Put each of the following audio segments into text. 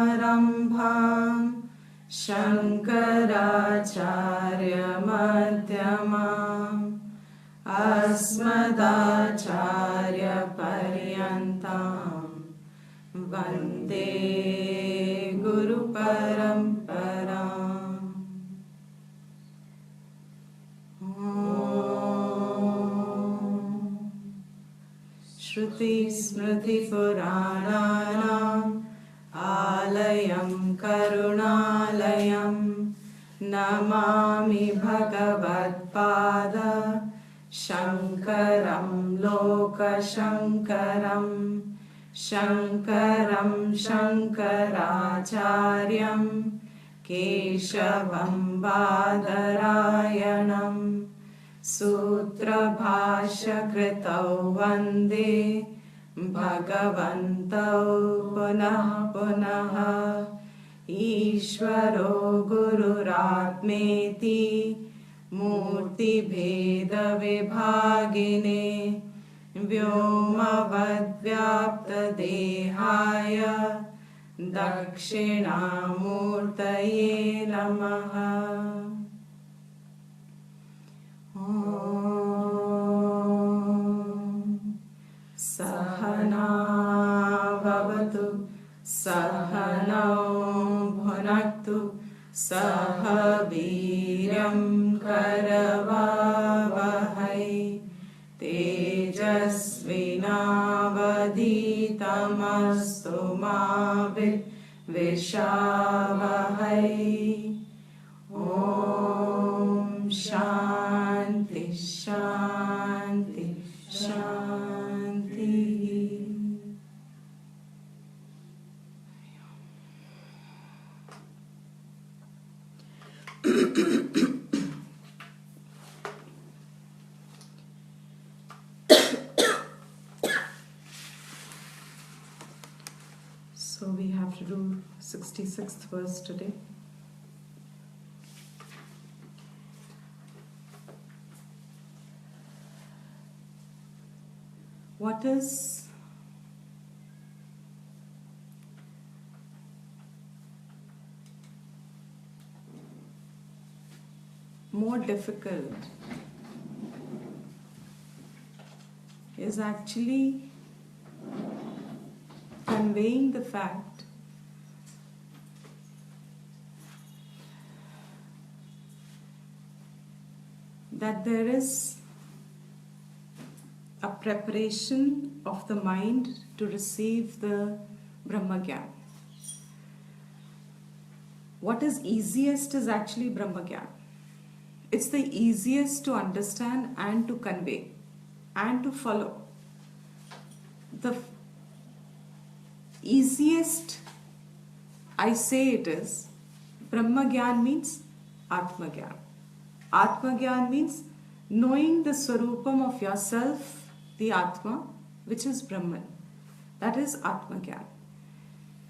सदाशिवसमारम्भां शङ्कराचार्यमध्यमाम् अस्मदाचार्यपर्यन्तां वन्दे गुरुपरम्पराम्। श्रुतिस्मृतिपुराणानाम् आलयं करुणालयं नमामि भगवत्पाद शङ्करं लोकशङ्करं शङ्करं शङ्कराचार्यं केशवं बादरायणं सूत्रभाष्यकृतौ वन्दे भगवन्तौ पुनः पुनः। ईश्वरो गुरुरात्मेति मूर्तिभेदविभागिने व्योमवद्व्याप्तदेहाय दक्षिणामूर्तये नमः। सहना भवतु सहनौ भुनक्तु सह वीर्यं करवावहै तेजस्विनावधीतमस्तु मा विद्विषावहै। ॐ शान्ति शान्ति शान्ति। So we have to do 66th verse today. What is more difficult is actually conveying the fact that there is a preparation of the mind to receive the Brahmagyan. What is easiest is actually Brahmagyan. It's the easiest to understand and to convey and to follow. The easiest, I say it is, Brahmagyan means Atmagyan. Atmagyan means knowing the Swarupam of yourself, the Atma, which is Brahman. That is Atmagyan.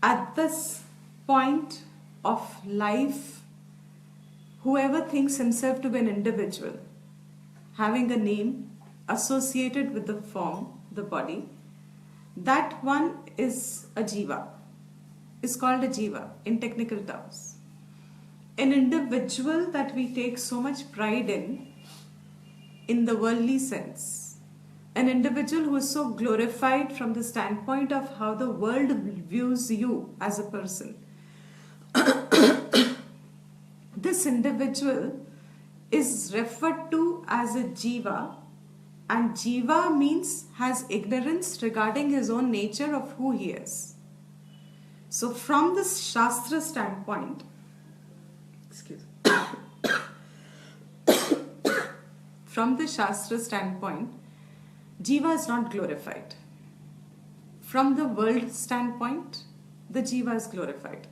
At this point of life, whoever thinks himself to be an individual, having a name associated with the form, the body, that one is a jiva, is called a jiva in technical terms. An individual that we take so much pride in the worldly sense, an individual who is so glorified from the standpoint of how the world views you as a person. This individual is referred to as a jiva, and jiva means has ignorance regarding his own nature of who he is. So from this Shastra standpoint, from the Shastra standpoint, jiva is not glorified. From the world standpoint, the jiva is glorified.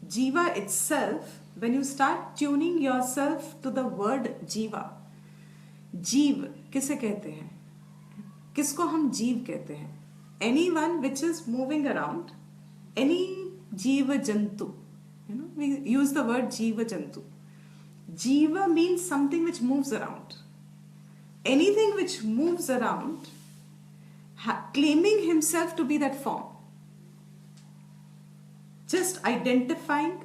Jiva itself, when you start tuning yourself to the word jiva, जीव किसे कहते हैं? किसको हम जीव कहते हैं? Anyone which is moving around, any जीव जंतु, we use the word जीव जंतु. Jiva means something which moves around. Anything which moves around, claiming himself to be that form. Just identifying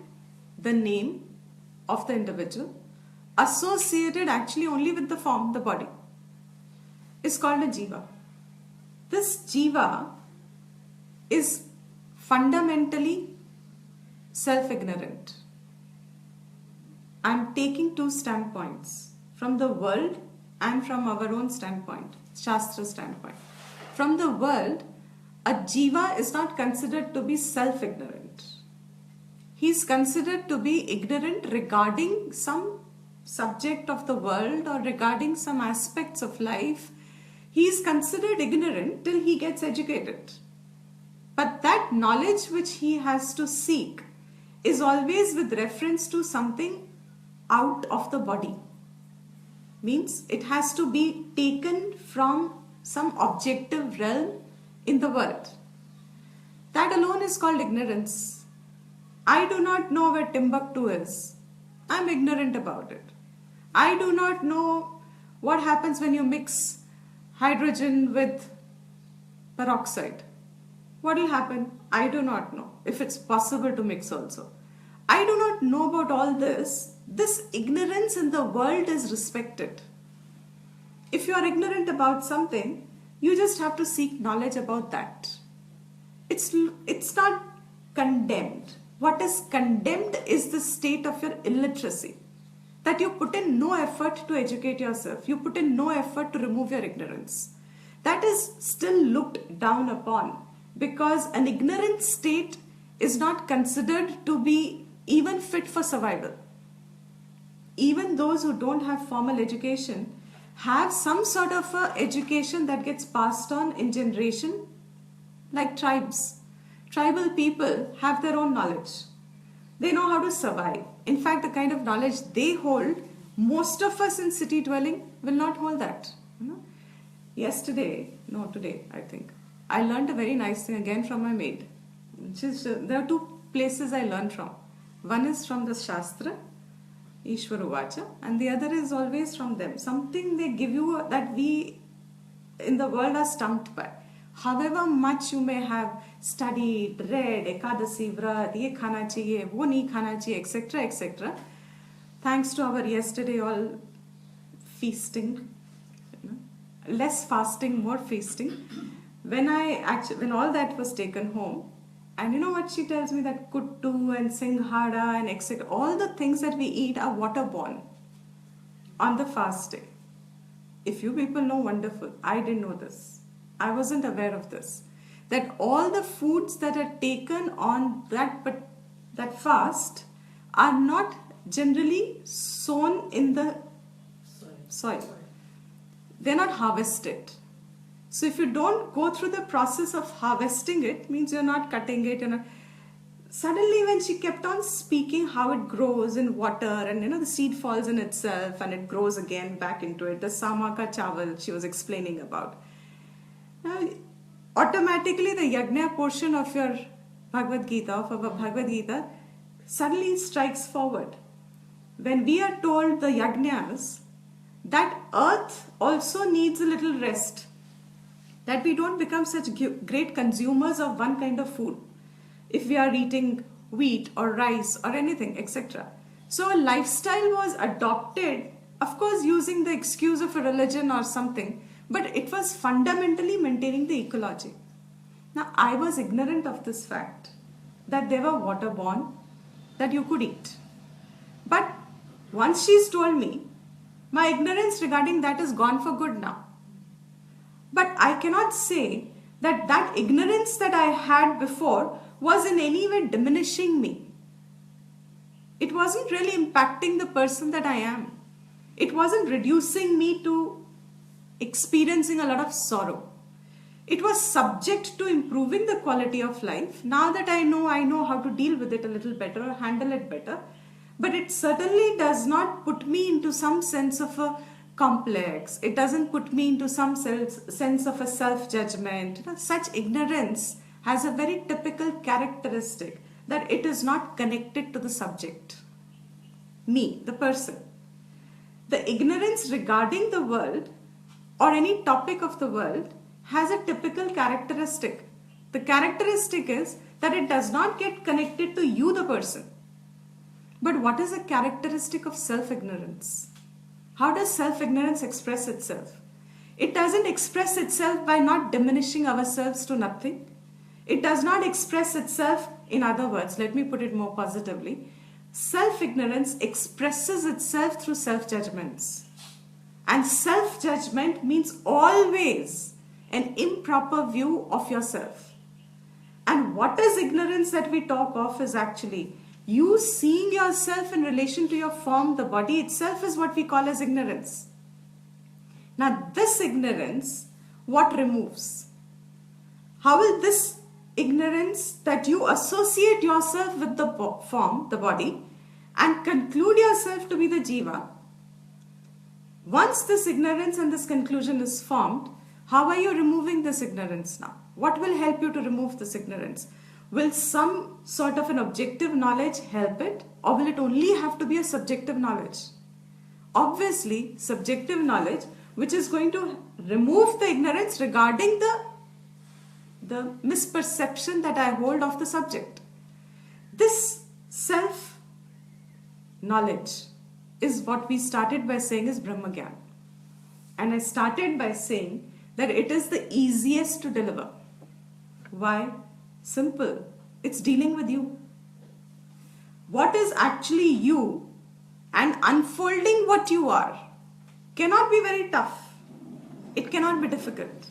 the name of the individual, associated actually only with the form, the body, is called a jiva. This jiva is fundamentally self-ignorant. I'm taking two standpoints, from the world and from our own standpoint, Shastra standpoint. From the world, a jiva is not considered to be self-ignorant. He is considered to be ignorant regarding some subject of the world or regarding some aspects of life. He is considered ignorant till he gets educated. But that knowledge which he has to seek is always with reference to something out of the body. Means it has to be taken from some objective realm in the world. That alone is called ignorance. I do not know where Timbuktu is. I am ignorant about it. I do not know what happens when you mix hydrogen with peroxide. What will happen? I do not know. If it's possible to mix also. I do not know about all this. This ignorance in the world is respected. If you are ignorant about something, you just have to seek knowledge about that. It's not condemned. What is condemned is the state of your illiteracy. That you put in no effort to educate yourself. You put in no effort to remove your ignorance. That is still looked down upon, because an ignorant state is not considered to be even fit for survival. Even those who don't have formal education have some sort of a education that gets passed on in generation, like tribes. Tribal people have their own knowledge. They know how to survive. In fact, the kind of knowledge they hold, most of us in city dwelling will not hold that. Today, I think, I learned a very nice thing again from my maid. There are two places I learned from. One is from the Shastra, Ishvara Vacha, and the other is always from them. Something they give you that we in the world are stumped by. However much you may have studied, read, Ekadasi, Vrat, ye khana chahiye, wo nahi khana chahiye, etc., etc. Thanks to our yesterday all feasting, less fasting, more feasting. When all that was taken home, and you know what she tells me, that kuttu and singhada and etc., all the things that we eat are waterborne on the fast day. If you people know, wonderful. I didn't know this. I wasn't aware of this. That all the foods that are taken on that fast are not generally sown in the soil. They're not harvested. So if you don't go through the process of harvesting it, means you're not cutting it. Suddenly when she kept on speaking how it grows in water and the seed falls in itself and it grows again back into it, the samaka chawal she was explaining about. Now, automatically the yajna portion of your Bhagavad Gita, suddenly strikes forward. When we are told the yajnas, that earth also needs a little rest. That we don't become such great consumers of one kind of food. If we are eating wheat or rice or anything, etc. So a lifestyle was adopted, of course using the excuse of a religion or something, but it was fundamentally maintaining the ecology. Now I was ignorant of this fact, that they were waterborne, that you could eat. But once she's told me, my ignorance regarding that is gone for good now. But I cannot say that ignorance that I had before was in any way diminishing me. It wasn't really impacting the person that I am. It wasn't reducing me to experiencing a lot of sorrow. It was subject to improving the quality of life. Now that I know how to deal with it a little better or handle it better. But it certainly does not put me into some sense of a complex. It doesn't put me into some sense of a self-judgment. Such ignorance has a very typical characteristic, that it is not connected to the subject. Me, the person. the ignorance regarding the world or any topic of the world has a typical characteristic. The characteristic is that it does not get connected to you, the person. But what is a characteristic of self-ignorance? How does self-ignorance express itself? It doesn't express itself by not diminishing ourselves to nothing. It does not express itself, in other words, let me put it more positively. Self-ignorance expresses itself through self-judgments. And self-judgment means always an improper view of yourself. And what is ignorance that we talk of is actually you seeing yourself in relation to your form, the body itself is what we call as ignorance. Now this ignorance, what removes? How will this ignorance that you associate yourself with the form, the body, and conclude yourself to be the jiva? Once this ignorance and this conclusion is formed, how are you removing this ignorance now? What will help you to remove this ignorance? Will some sort of an objective knowledge help it, or will it only have to be a subjective knowledge? Obviously, subjective knowledge, which is going to remove the ignorance regarding the misperception that I hold of the subject. This self-knowledge is what we started by saying is Brahmagyan. And I started by saying that it is the easiest to deliver. Why? Simple. It's dealing with you. What is actually you and unfolding what you are cannot be very tough. It cannot be difficult.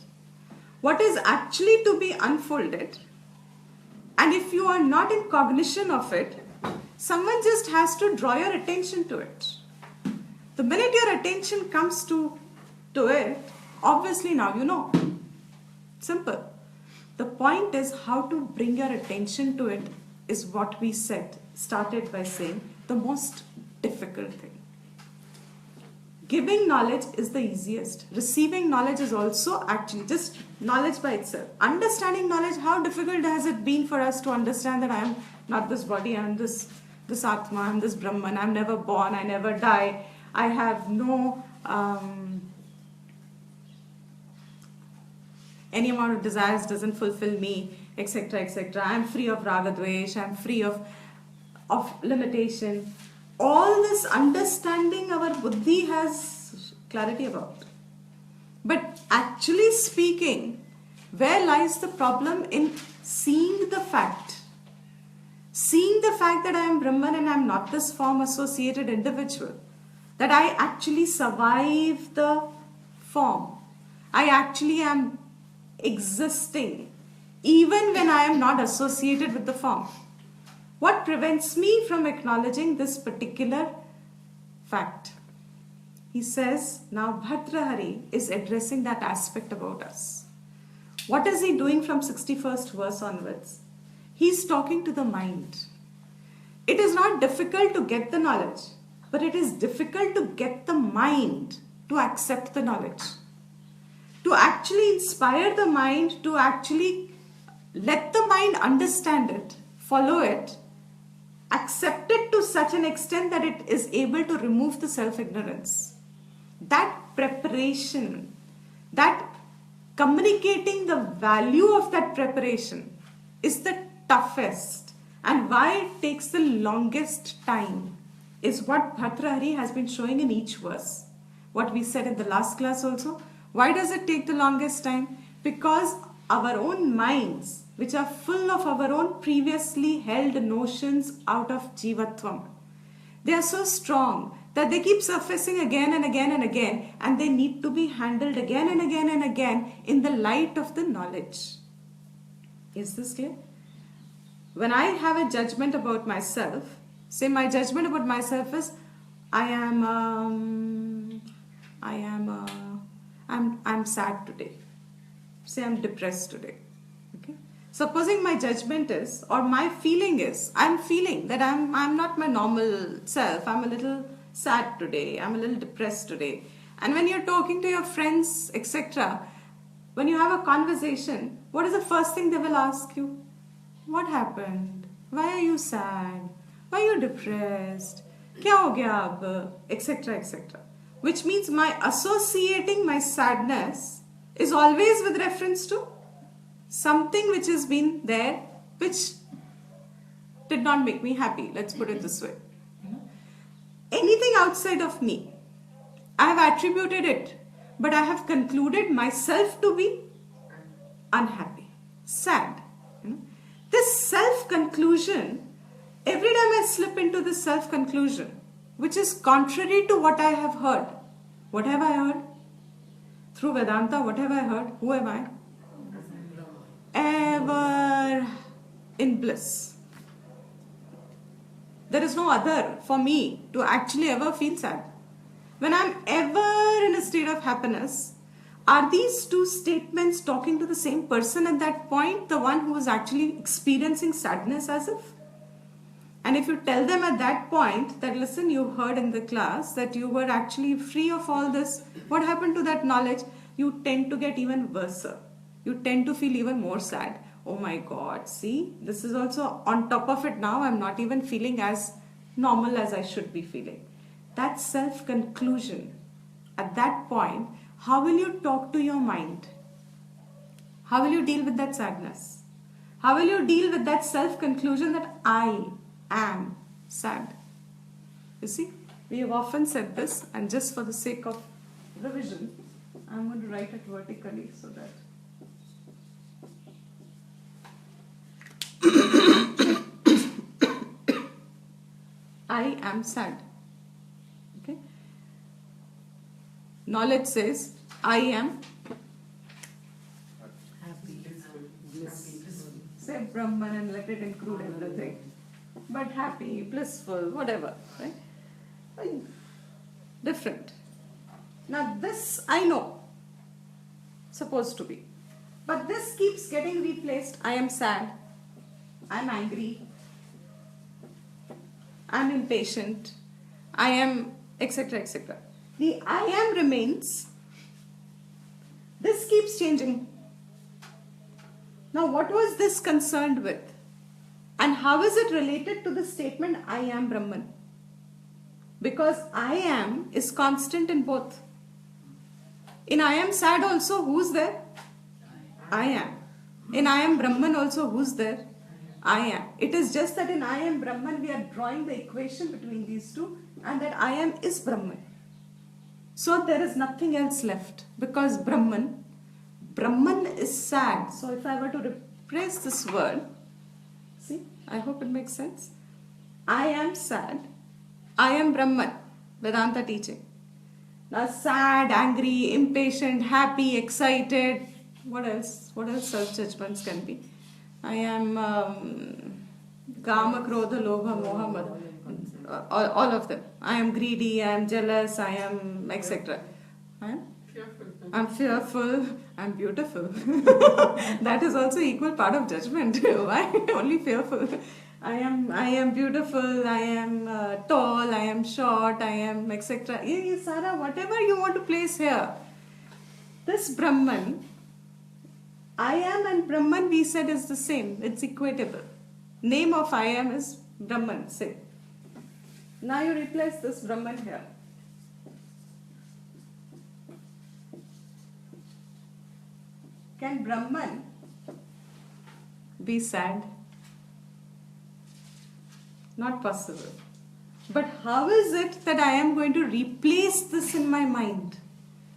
What is actually to be unfolded, and if you are not in cognition of it, someone just has to draw your attention to it. The minute your attention comes to it, obviously now you know. Simple. The point is how to bring your attention to it is what we started by saying the most difficult thing. Giving knowledge is the easiest. Receiving knowledge is also actually just knowledge by itself. Understanding knowledge, how difficult has it been for us to understand that I am not this body, I am this Atma, I am this Brahman, I am never born, I never die, I have no any amount of desires doesn't fulfill me, etc., etc. I am free of raga dvesh, I am free of limitation. All this understanding our buddhi has clarity about. But actually speaking, where lies the problem in seeing the fact? Seeing the fact that I am Brahman and I am not this form associated individual. That I actually survive the form. I actually am existing even when I am not associated with the form. What prevents me from acknowledging this particular fact? He says, now Bhartrahari is addressing that aspect about us. What is he doing from 61st verse onwards? He's talking to the mind. It is not difficult to get the knowledge, but it is difficult to get the mind to accept the knowledge. To actually inspire the mind, to actually let the mind understand it, follow it, accept it to such an extent that it is able to remove the self-ignorance. That preparation, that communicating the value of that preparation is the toughest, and why it takes the longest time is what Bhartrahari has been showing in each verse. What we said in the last class also. Why does it take the longest time? Because our own minds, which are full of our own previously held notions out of jivatvam, they are so strong that they keep surfacing again and again and again, and they need to be handled again and again and again in the light of the knowledge. Is this clear? When I have a judgment about myself, say my judgment about myself is I'm sad today. Say I'm depressed today. Okay. Supposing my judgment is, or my feeling is, I'm feeling that I'm not my normal self. I'm a little sad today. I'm a little depressed today. And when you're talking to your friends, etc., when you have a conversation, what is the first thing they will ask you? What happened? Why are you sad? Why are you depressed? Kya ho gaya ab? Etc., etc. which means my associating my sadness is always with reference to something which has been there, which did not make me happy. Let's put it this way. Anything outside of me, I have attributed it, but I have concluded myself to be unhappy, sad. This self-conclusion, every time I slip into this self-conclusion, which is contrary to what I have heard. What have I heard? Through Vedanta, what have I heard? Who am I? Ever in bliss. There is no other for me to actually ever feel sad. When I'm ever in a state of happiness, are these two statements talking to the same person at that point? The one who is actually experiencing sadness as if? And if you tell them at that point that, listen, you heard in the class that you were actually free of all this, what happened to that knowledge? You tend to get even worse. You tend to feel even more sad. Oh my God, see, this is also on top of it now. I'm not even feeling as normal as I should be feeling. That self-conclusion, at that point, how will you talk to your mind? How will you deal with that sadness? How will you deal with that self-conclusion that I am sad? You see, we have often said this, and just for the sake of revision, I'm going to write it vertically so that I am sad. Okay. Knowledge says I am happy, blissful. Say Brahman and let it include everything. But happy, blissful, whatever. Right? Different. Now this I know. Supposed to be. But this keeps getting replaced. I am sad. I am angry. I am impatient. I am etc. etc. The I am remains. This keeps changing. Now what was this concerned with? And how is it related to the statement I am Brahman? Because I am is constant in both. In I am sad also, who's there? I am. In I am Brahman also, who's there? I am. It is just that in I am Brahman we are drawing the equation between these two, and that I am is Brahman. So there is nothing else left, because Brahman is sad. So if I were to replace this word, see, I hope it makes sense. I am sad. I am Brahman. Vedanta teaching. Now sad, angry, impatient, happy, excited. What else? What else self-judgments can be? I am Kama, Krodha, Lobha, Moha, Mada. All of them. I am greedy, I am jealous, I am etc. I'm fearful, I'm beautiful. That is also equal part of judgment. Why? Only fearful. I am beautiful, I am tall, I am short, I am etc. Sara, whatever you want to place here. This Brahman, I am and Brahman we said is the same. It's equatable. Name of I am is Brahman, say. Now you replace this Brahman here. Can Brahman be sad? Not possible. But how is it that I am going to replace this in my mind?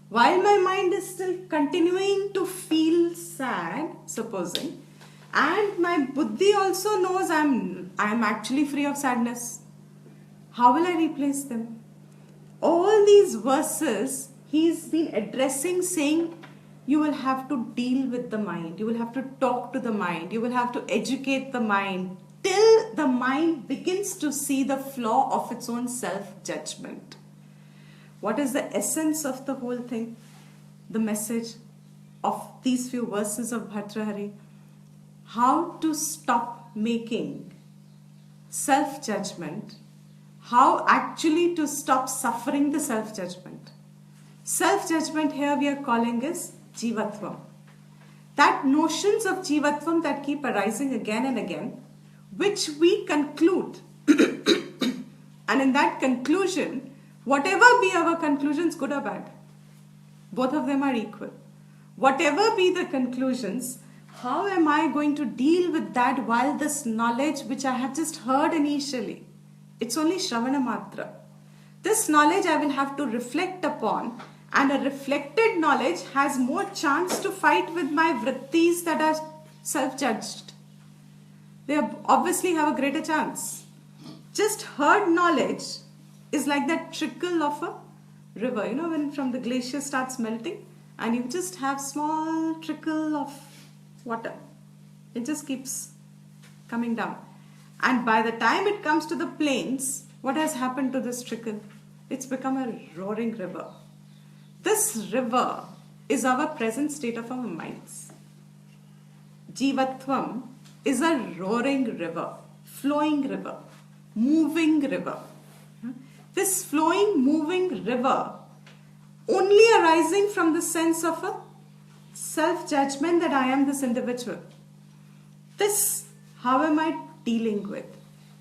While my mind is still continuing to feel sad, supposing, and my buddhi also knows I am actually free of sadness. How will I replace them? All these verses he's been addressing, saying you will have to deal with the mind, you will have to talk to the mind, you will have to educate the mind till the mind begins to see the flaw of its own self-judgment. What is the essence of the whole thing? The message of these few verses of Bhartrahari. How to stop making self-judgment. How actually to stop suffering the self-judgment. Self-judgment here we are calling is Jivatvam. That notions of Jivatvam that keep arising again and again, which we conclude. And in that conclusion, Whatever be our conclusions, good or bad, both of them are equal. Whatever be the conclusions, how am I going to deal with that while this knowledge which I have just heard initially, it's only Shravana Matra. This knowledge I will have to reflect upon, and a reflected knowledge has more chance to fight with my vrittis that are self-judged. They obviously have a greater chance. Just heard knowledge is like that trickle of a river. You know, when from the glacier starts melting and you just have small trickle of water. It just keeps coming down. And by the time it comes to the plains, what has happened to this trickle? It's become a roaring river. This river is our present state of our minds. Jivatvam is a roaring river, flowing river, moving river. This flowing, moving river only arising from the sense of a self-judgment that I am this individual. This, how am I dealing with?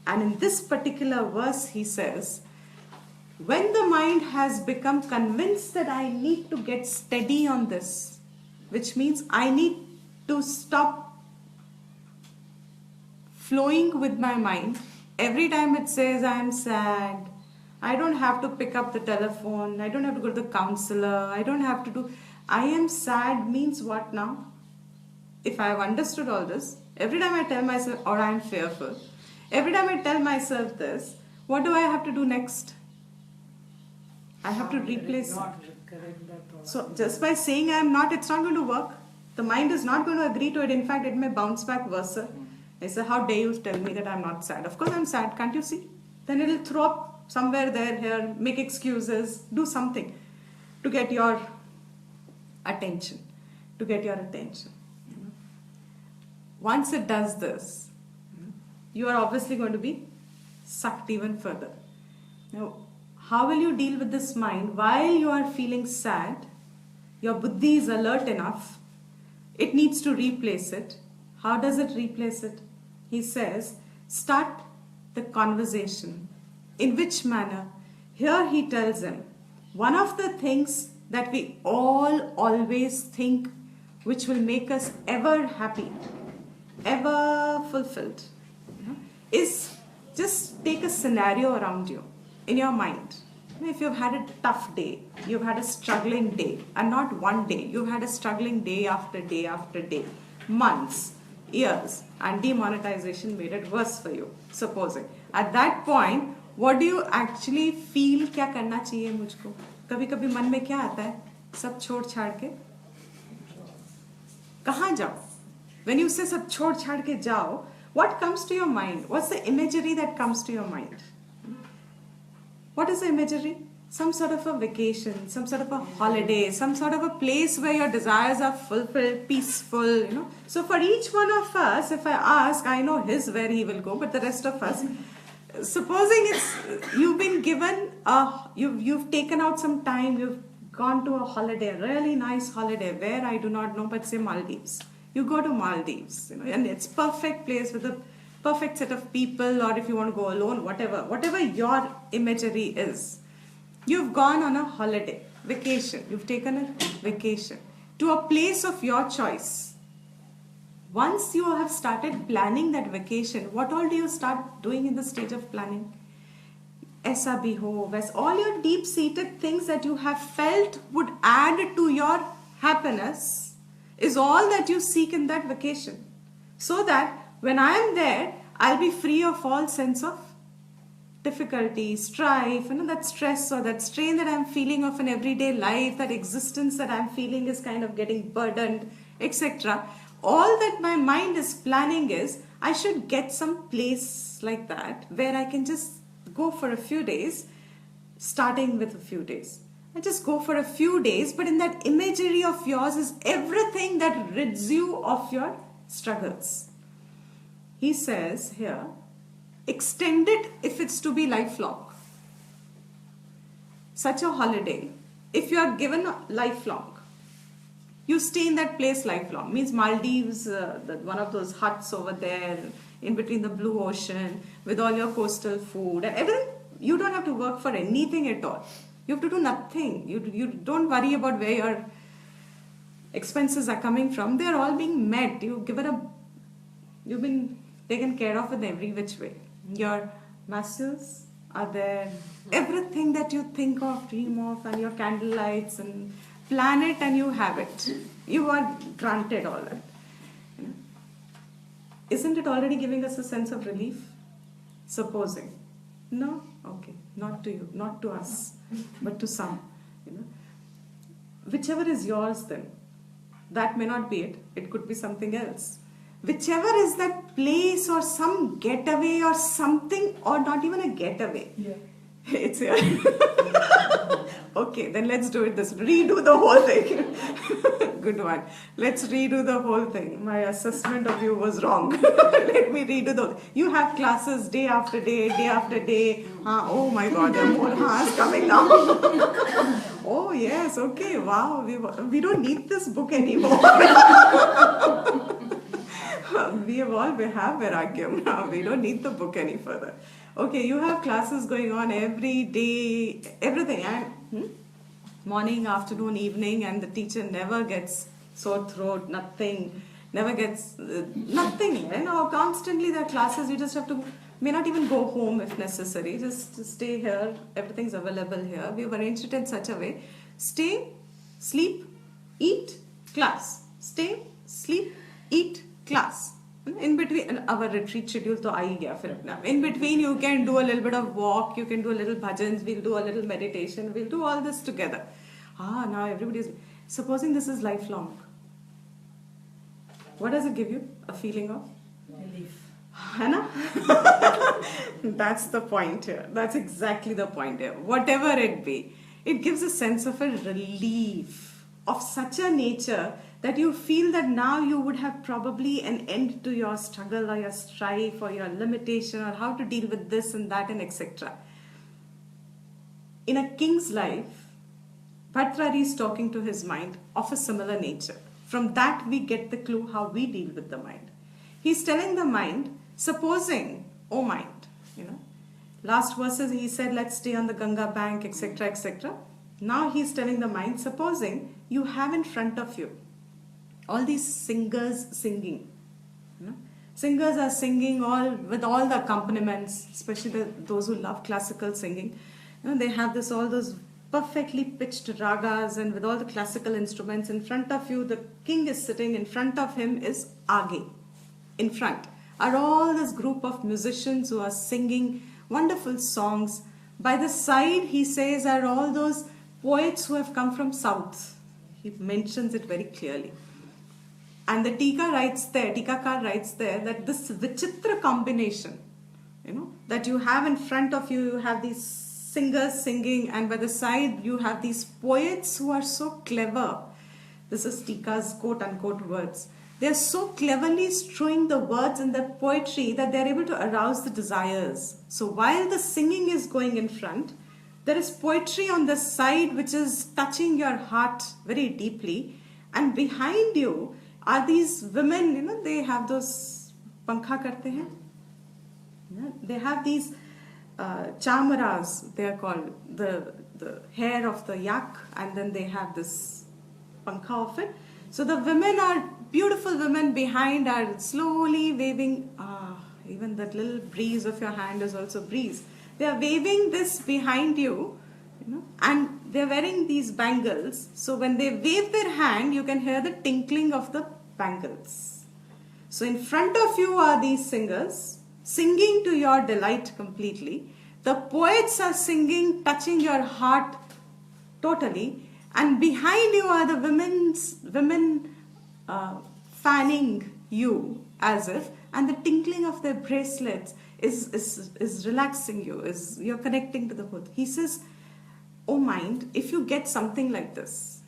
And in this particular verse, he says, when the mind has become convinced that I need to get steady on this, which means I need to stop flowing with my mind. Every time it says I am sad, I don't have to pick up the telephone, I don't have to go to the counselor, I don't have to do... I am sad means what now? If I have understood all this, every time I tell myself, or I am fearful, every time I tell myself this, what do I have to do next? I have to replace... So just by saying I am not, it's not going to work. The mind is not going to agree to it. In fact, it may bounce back versa. I say, how dare you tell me that I'm not sad? Of course I'm sad, can't you see? Then it will throw up somewhere there, here, make excuses, do something to get your attention. Once it does this, you are obviously going to be sucked even further. Now, how will you deal with this mind while you are feeling sad? Your buddhi is alert enough. It needs to replace it. How does it replace it? He says, start the conversation. In which manner? Here he tells him, one of the things that we all always think which will make us ever happy, ever fulfilled, is just take a scenario around you in your mind. If you've had a tough day, you've had a struggling day, and not one day, you've had a struggling day after day after day, months, years, and demonetization made it worse for you, supposing. At that point, what do you actually feel? क्या करना चाहिए मुझको? कभी कभी मन में क्या आता है? सब छोड़ छाड़ के कहाँ जाओ? When you say सब छोड़ छाड़ के जाओ, what comes to your mind? What's the imagery that comes to your mind? What is the imagery? Some sort of a vacation, some sort of a holiday, some sort of a place where your desires are fulfilled, peaceful, So for each one of us, if I ask, I know his where he will go, but the rest of us, supposing you've been given you've taken out some time, you've gone to a holiday, a really nice holiday, where I do not know, but say Maldives. You go to Maldives, and it's perfect place with a perfect set of people, or if you want to go alone, whatever your imagery is. You've gone on a holiday, vacation. You've taken a vacation to a place of your choice. Once you have started planning that vacation, what all do you start doing in the stage of planning? Aisa bhi ho, वैस, all your deep-seated things that you have felt would add to your happiness is all that you seek in that vacation. So that when I am there, I'll be free of all sense of difficulty, strife, that stress or that strain that I'm feeling of an everyday life, that existence that I'm feeling is kind of getting burdened, etc. All that my mind is planning is, I should get some place like that where I can just go for a few days, starting with a few days. I just go for a few days, but in that imagery of yours is everything that rids you of your struggles. He says here, extend it if it's to be lifelong. Such a holiday, if you are given lifelong, you stay in that place lifelong. Means Maldives, one of those huts over there in between the blue ocean with all your coastal food and everything You don't have to work for anything at all. You have to do nothing. You don't worry about where your expenses are coming from. They're all being met. You've been taken care of in every which way. Your muscles are there. Everything that you think of, dream of, and your candlelights and plan it, and you have it. You are granted all that. Isn't it already giving us a sense of relief? Supposing. No? Okay. Not to you, not to us, but to some. Whichever is yours then, that may not be it. It could be something else. Whichever is that place or some getaway or something, or not even a getaway. Yeah. It's here. Okay, then let's do it this. Redo the whole thing. Good one. Let's redo the whole thing. My assessment of you was wrong. Let me redo the... You have classes day after day, day after day. Oh my God, there are more ha's coming now. Oh yes, okay, wow. We don't need this book anymore. We have Vairagyam now. We don't need the book any further. Okay, you have classes going on every day, everything. And morning, afternoon, evening, and the teacher never gets sore throat, nothing. Never gets, nothing. Constantly there are classes. You just have to, may not even go home if necessary. Just stay here. Everything's available here. We've arranged it in such a way. Stay, sleep, eat, class. Stay, sleep, eat, class. In between, our retreat schedule to aa hi gaya fir apna. In between, you can do a little bit of walk, you can do a little bhajans, we'll do a little meditation, we'll do all this together. Now everybody is... Supposing this is lifelong, what does it give you? A feeling of? Relief. Hana? That's the point here. That's exactly the point here. Whatever it be, it gives a sense of a relief of such a nature that you feel that now you would have probably an end to your struggle or your strife or your limitation or how to deal with this and that and etc. In a king's life, Bhartrhari is talking to his mind of a similar nature. From that we get the clue how we deal with the mind. He's telling the mind, supposing, oh mind, last verses he said, let's stay on the Ganga bank, etc., etc. Now he's telling the mind, supposing you have in front of you all these singers singing. Singers are singing with all the accompaniments, especially those who love classical singing. They have all those perfectly pitched ragas and with all the classical instruments in front of you. The king is sitting, in front of him is Age. In front are all this group of musicians who are singing wonderful songs. By the side, he says, are all those poets who have come from south. He mentions it very clearly. And the Tikakar writes there that this Vichitra combination, that you have in front of you, you have these singers singing, and by the side you have these poets who are so clever. This is Tika's quote-unquote words. They are so cleverly strewing the words in their poetry that they are able to arouse the desires. So while the singing is going in front, there is poetry on the side which is touching your heart very deeply, and behind you are these women, they have those pankha karte hain. They have these chamaras, they are called, the hair of the yak, and then they have this pankha of it. So the women are, beautiful women behind are slowly waving, even that little breeze of your hand is also breeze. They are waving this behind you, and they are wearing these bangles. So when they wave their hand, you can hear the tinkling of the bangles. So in front of you are these singers, singing to your delight completely. The poets are singing, touching your heart totally. And behind you are the women fanning you as if, and the tinkling of their bracelets is relaxing you, you're connecting to the whole. He says, oh mind, if you get something like this,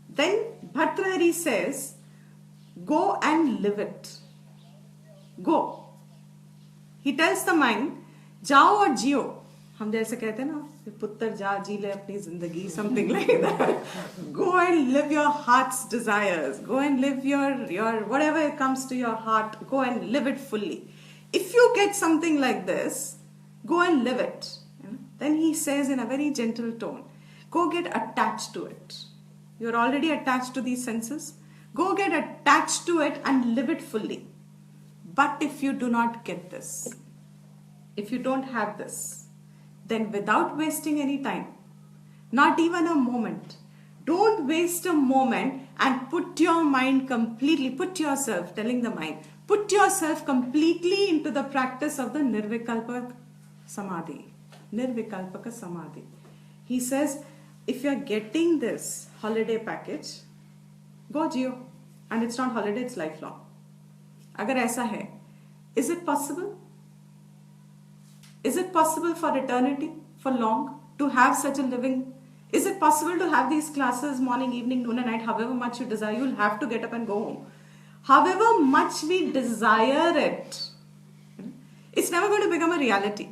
then Bhartrhari says, go and live it. Go. He tells the mind, जाओ और जियो. हम जैसे कहते हैं ना, पुत्र जा जी ले अपनी जिंदगी, something like that. Go and live your heart's desires. Go and live your whatever comes to your heart. Go and live it fully. If you get something like this, Go and live it. Then he says in a very gentle tone, go get attached to it. You're already attached to these senses. Go get attached to it and live it fully. But if you do not get this, if you don't have this, then without wasting any time, not even a moment, don't waste a moment and put your mind completely, put yourself, telling the mind, put yourself completely into the practice of the Nirvikalpa Samadhi. Nirvikalpaka Samadhi. He says, if you're getting this holiday package, go Jio. And it's not holiday, it's lifelong. Agar aisa hai, is it possible? Is it possible for eternity, for long, to have such a living? Is it possible to have these classes morning, evening, noon and night, however much you desire? You'll have to get up and go home. However much we desire it, it's never going to become a reality.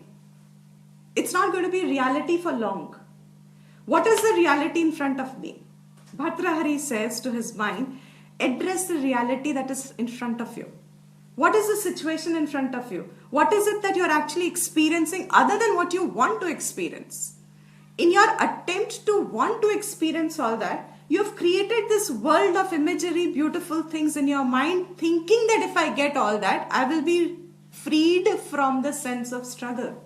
It's not going to be reality for long. What is the reality in front of me? Bhatrahari says to his mind, address the reality that is in front of you. What is the situation in front of you? What is it that you're actually experiencing other than what you want to experience? In your attempt to want to experience all that, you've created this world of imagery, beautiful things in your mind, thinking that if I get all that, I will be freed from the sense of struggle.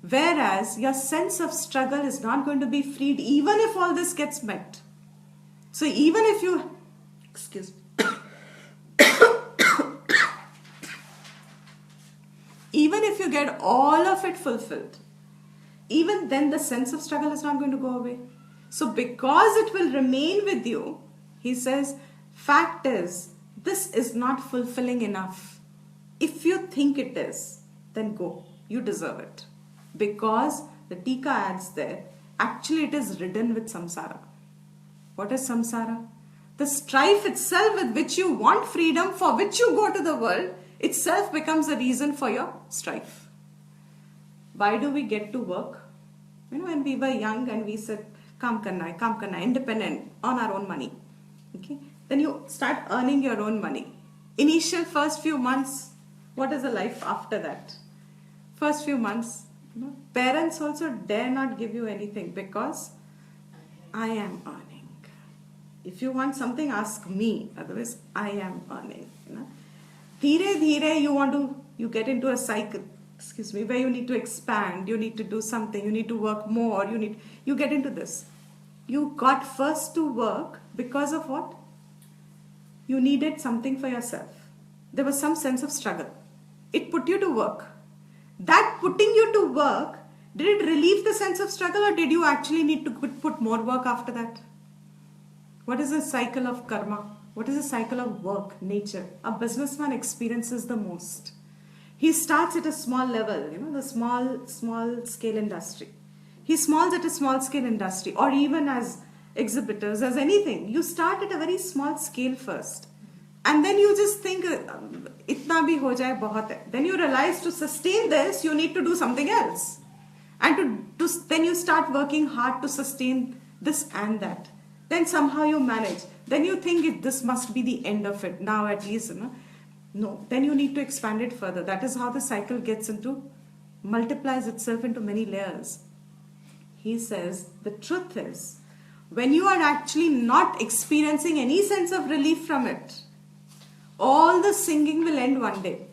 Whereas your sense of struggle is not going to be freed even if all this gets met. So even if you, excuse me, even if you get all of it fulfilled, even then the sense of struggle is not going to go away. So because it will remain with you, he says, fact is, this is not fulfilling enough. If you think it is, then go. You deserve it. Because the Tika adds there, actually it is ridden with samsara. What is samsara? The strife itself with which you want freedom, for which you go to the world, itself becomes the reason for your strife. Why do we get to work? When we were young and we said, kaam karna, independent, on our own money. Okay? Then you start earning your own money. Initial first few months, what is the life after that? First few months, parents also dare not give you anything because I am earning. If you want something, ask me. Otherwise, I am earning. Dhire dhire, you get into a cycle, where you need to expand, you need to do something, you need to work more, you get into this. You got first to work because of what? You needed something for yourself. There was some sense of struggle. It put you to work. That putting you to work, did it relieve the sense of struggle or did you actually need to put more work after that? What is the cycle of karma? What is the cycle of work, nature? A businessman experiences the most. He starts at a small level, the small scale industry. He smalls at a small scale industry, or even as exhibitors, as anything. You start at a very small scale first. And then you just think, itna bhi ho jaye, bahut hai. Then you realize to sustain this, you need to do something else. And then you start working hard to sustain this and that. Then somehow you manage. Then you think this must be the end of it. Now at least, no. Then you need to expand it further. That is how the cycle multiplies itself into many layers. He says, the truth is, when you are actually not experiencing any sense of relief from it, all the singing will end one day.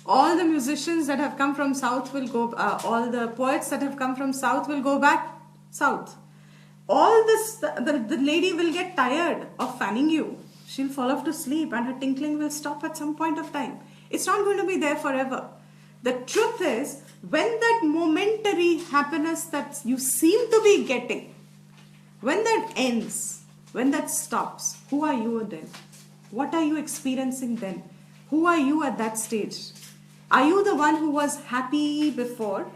All the musicians that have come from south will go, all the poets that have come from south will go back south. All this, the lady will get tired of fanning you. She'll fall off to sleep and her tinkling will stop at some point of time. It's not going to be there forever. The truth is, when that momentary happiness that you seem to be getting, when that ends, when that stops, who are you then? What are you experiencing then? Who are you at that stage? Are you the one who was happy before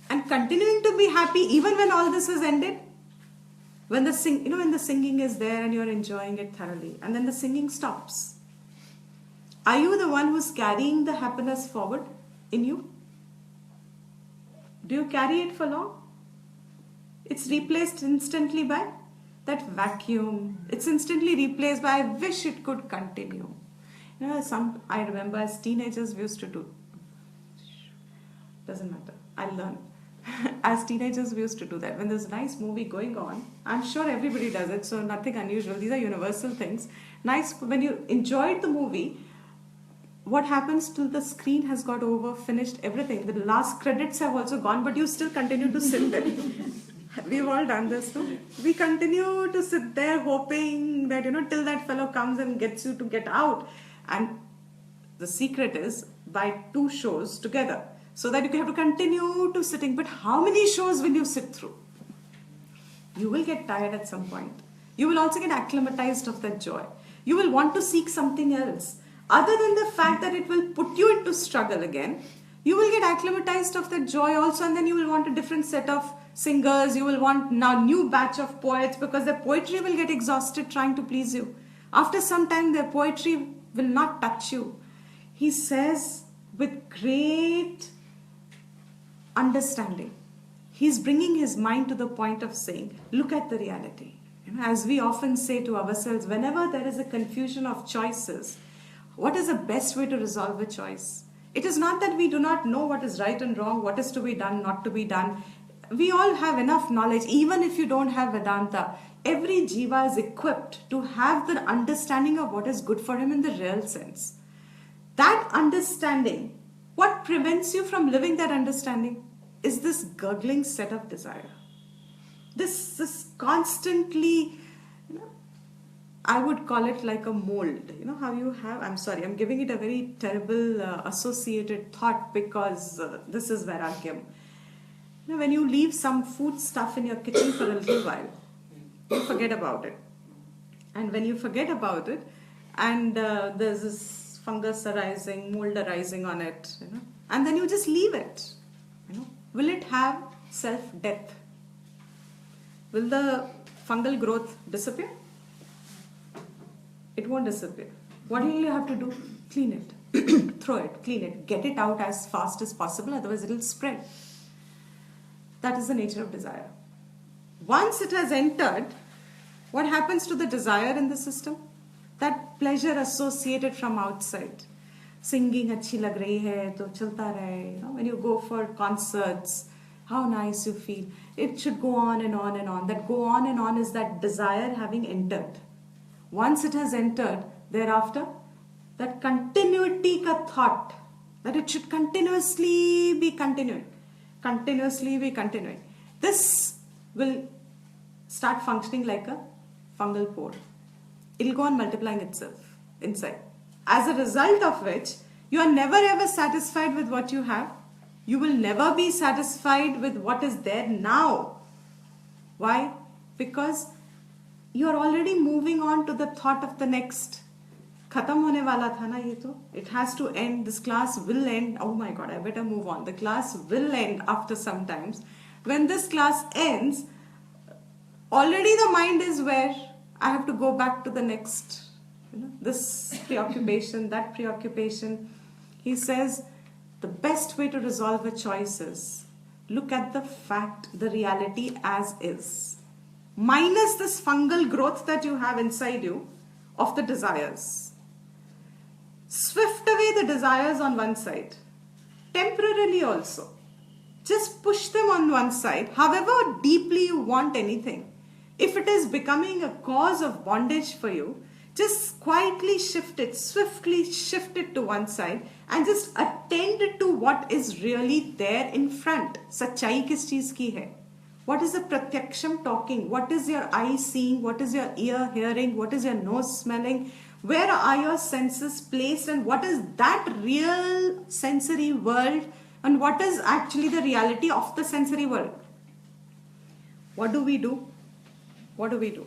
and continuing to be happy even when all this has ended? When the singing is there and you're enjoying it thoroughly, and then the singing stops. Are you the one who's carrying the happiness forward in you? Do you carry it for long? It's replaced instantly by that vacuum. It's instantly replaced by, I wish it could continue. I remember as teenagers we used to do. Doesn't matter. I'll learn. As teenagers, we used to do that. When there's a nice movie going on, I'm sure everybody does it, so nothing unusual. These are universal things. Nice, when you enjoyed the movie, what happens till the screen has got over, finished, everything? The last credits have also gone, but you still continue to sit there. We've all done this, no? We continue to sit there hoping that, till that fellow comes and gets you to get out. And the secret is by 2 shows together, so that you have to continue to sitting. But how many shows will you sit through? You will get tired at some point. You will also get acclimatized of that joy. You will want to seek something else. Other than the fact that it will put you into struggle again, you will get acclimatized of that joy also, and then you will want a different set of singers. You will want now new batch of poets, because their poetry will get exhausted trying to please you. After some time, their poetry will not touch you. He says with great understanding, he's bringing his mind to the point of saying, look at the reality. As we often say to ourselves, whenever there is a confusion of choices, what is the best way to resolve a choice? It is not that we do not know what is right and wrong, what is to be done, not to be done. We all have enough knowledge. Even if you don't have Vedanta, every jiva is equipped to have the understanding of what is good for him in the real sense. That understanding, what prevents you from living that understanding is this gurgling set of desire. This constantly, I would call it like a mold. How you have, I'm sorry, I'm giving it a very terrible associated thought, because this is Vairagyam. When you leave some food stuff in your kitchen for a little while, you forget about it. And when you forget about it, and there's this fungus arising, mold arising on it, and then you just leave it, will it have self-death? Will the fungal growth disappear? It won't disappear. What will you have to do? Clean it. Throw it. Clean it. Get it out as fast as possible, otherwise it will spread. That is the nature of desire. Once it has entered, what happens to the desire in the system? That pleasure associated from outside. Singing achhi lag rahi hai, to chalta rahe. When you go for concerts, how nice you feel. It should go on and on and on. That go on and on is that desire having entered. Once it has entered, thereafter, that continuity ka thought, that it should continuously be continuing. Continuously be continuing. This will start functioning like a fungal pore. It will go on multiplying itself inside. As a result of which, you are never ever satisfied with what you have. You will never be satisfied with what is there now. Why? Because you are already moving on to the thought of the next. Khatam hone wala tha na ye to. It has to end. This class will end. Oh my God, I better move on. The class will end after some times. When this class ends, already the mind is where I have to go back to the next. This preoccupation, that preoccupation. He says the best way to resolve a choice is look at the fact, the reality as is. Minus this fungal growth that you have inside you of the desires. Swift away the desires on one side. Temporarily also. Just push them on one side. However deeply you want anything. If it is becoming a cause of bondage for you, just quietly shift it, swiftly shift it to one side and just attend to what is really there in front. Sachai kis cheez ki hai? What is the pratyaksham talking? What is your eye seeing? What is your ear hearing? What is your nose smelling? Where are your senses placed? And what is that real sensory world? And what is actually the reality of the sensory world? What do we do? What do we do?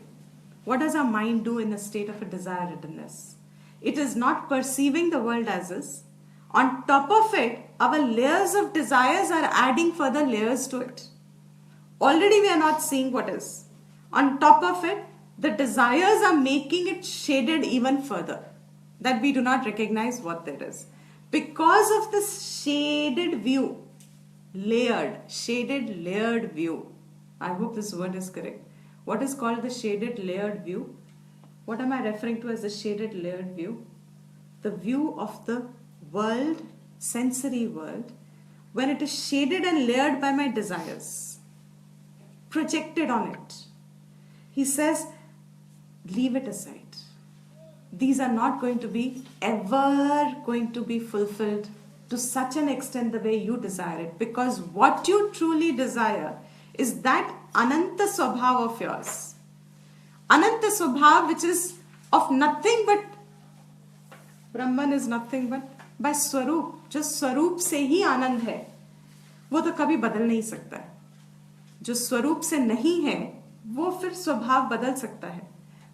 What does our mind do in a state of a desire-riddenness? It is not perceiving the world as is. On top of it, our layers of desires are adding further layers to it. Already we are not seeing what is. On top of it, the desires are making it shaded even further, that we do not recognize what there is. Because of this shaded view, shaded layered view. I hope this word is correct. What is called the shaded layered view? What am I referring to as the shaded layered view? The view of the world, sensory world, when it is shaded and layered by my desires, projected on it, he says, leave it aside. These are not going to be ever going to be fulfilled to such an extent the way you desire it, because what you truly desire is that Ananta Swabhav of yours. Ananta Swabhav, which is of nothing but Brahman, is nothing but by Swarup. जो स्वरूप से ही आनंद है वो तो कभी बदल नहीं सकता है. जो स्वरूप से नहीं है वो फिर स्वभाव बदल सकता है.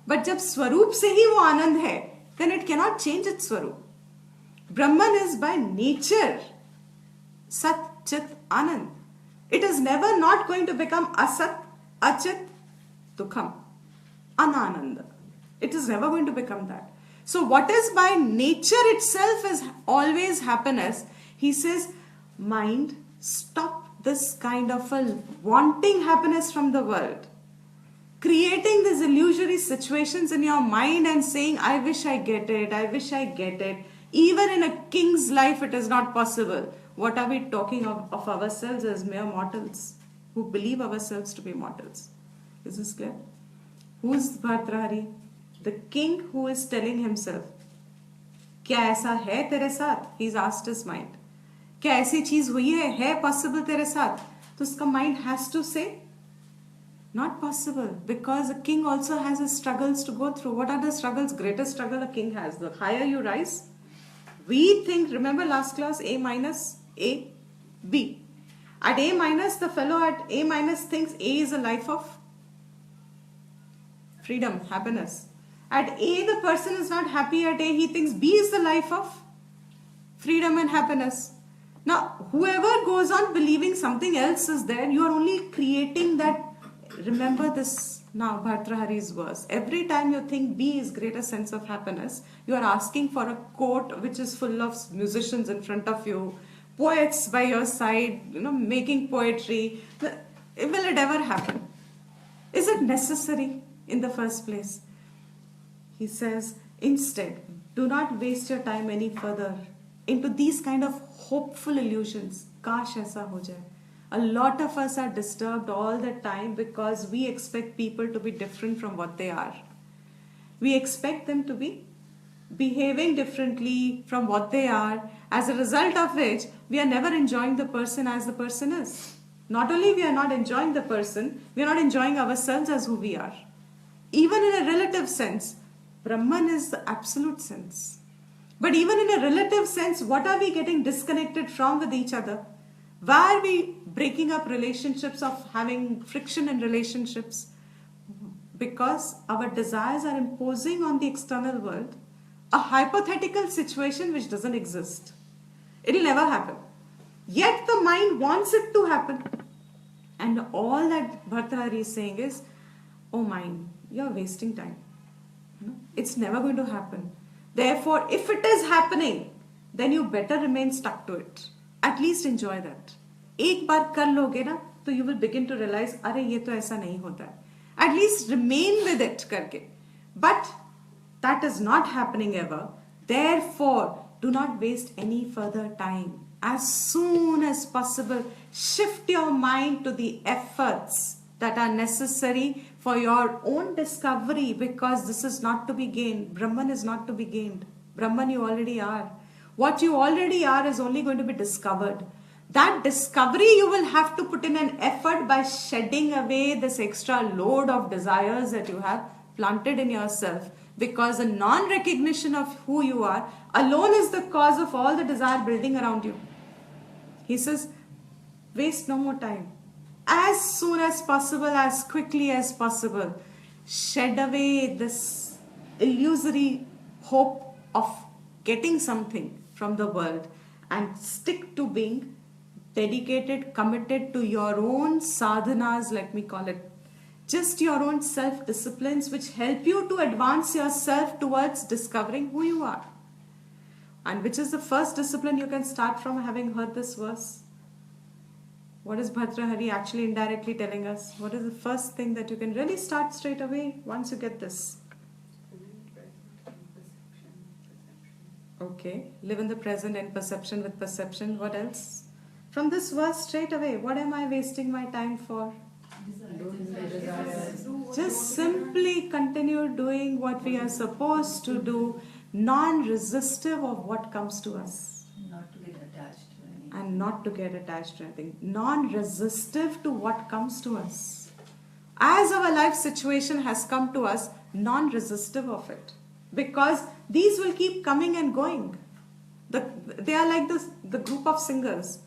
बट जब स्वरूप से ही वो आनंद है, then it cannot change its स्वरूप. Brahman is by nature Sat Chit Anand. It is never not going to become Asat, Achit, Dukham, Anananda. It is never going to become that. So what is by nature itself is always happiness. He says, mind, stop this kind of a wanting happiness from the world. Creating these illusory situations in your mind and saying, I wish I get it, I wish I get it. Even in a king's life it is not possible. What are we talking of ourselves as mere mortals who believe ourselves to be mortals? Is this clear? Who's Bhartrahari? The king who is telling himself, क्या ऐसा है तेरे साथ? He's asked his mind. क्या ऐसी चीज हुई है possible तेरे साथ? तो उसका mind has to say, not possible, because a king also has his struggles to go through. What are the struggles? Greatest struggle a king has. The higher you rise, we think, remember last class, A minus, A, B. At A minus, the fellow at A minus thinks A is a life of freedom, happiness. At A, the person is not happy at A. He thinks B is the life of freedom and happiness. Now, whoever goes on believing something else is there, you are only creating that. Remember this now, Bhartrahari's verse. Every time you think B is greater sense of happiness, you are asking for a court which is full of musicians in front of you, poets by your side, making poetry. Will it ever happen? Is it necessary in the first place? He says, instead, do not waste your time any further into these kind of hopeful illusions. Kash aisa ho jaye. A lot of us are disturbed all the time because we expect people to be different from what they are. We expect them to be behaving differently from what they are, as a result of which we are never enjoying the person as the person is. Not only we are not enjoying the person, we are not enjoying ourselves as who we are. Even in a relative sense, Brahman is the absolute sense. But even in a relative sense, what are we getting disconnected from with each other? Why are we breaking up relationships, of having friction in relationships? Because our desires are imposing on the external world a hypothetical situation which doesn't exist. It will never happen. Yet the mind wants it to happen. And all that Bhartrahari is saying is, oh mind, you're wasting time. It's never going to happen. Therefore, if it is happening, then you better remain stuck to it. At least enjoy that. एक बार कर लोगे ना, तो you will begin to realize, अरे ये तो ऐसा नहीं होता है. At least remain with it करके. But that is not happening ever. Therefore, do not waste any further time. As soon as possible, shift your mind to the efforts that are necessary for your own discovery, because this is not to be gained. Brahman is not to be gained. Brahman you already are. What you already are is only going to be discovered. That discovery you will have to put in an effort by shedding away this extra load of desires that you have planted in yourself, because the non-recognition of who you are alone is the cause of all the desire building around you. He says, waste no more time. As soon as possible, as quickly as possible, shed away this illusory hope of getting something from the world and stick to being dedicated, committed to your own sadhanas, let me call it. Just your own self-disciplines which help you to advance yourself towards discovering who you are. And which is the first discipline you can start from, having heard this verse? What is Bhartrahari actually indirectly telling us? What is the first thing that you can really start straight away once you get this? Okay, live in the present and perception with perception. What else? From this verse straight away, what am I wasting my time for? Just simply continue doing what we are supposed to do, non-resistive of what comes to us. Not to get attached to anything. And not to get attached to anything. Non-resistive to what comes to us. As our life situation has come to us, non-resistive of it. Because these will keep coming and going. They are like the group of singers.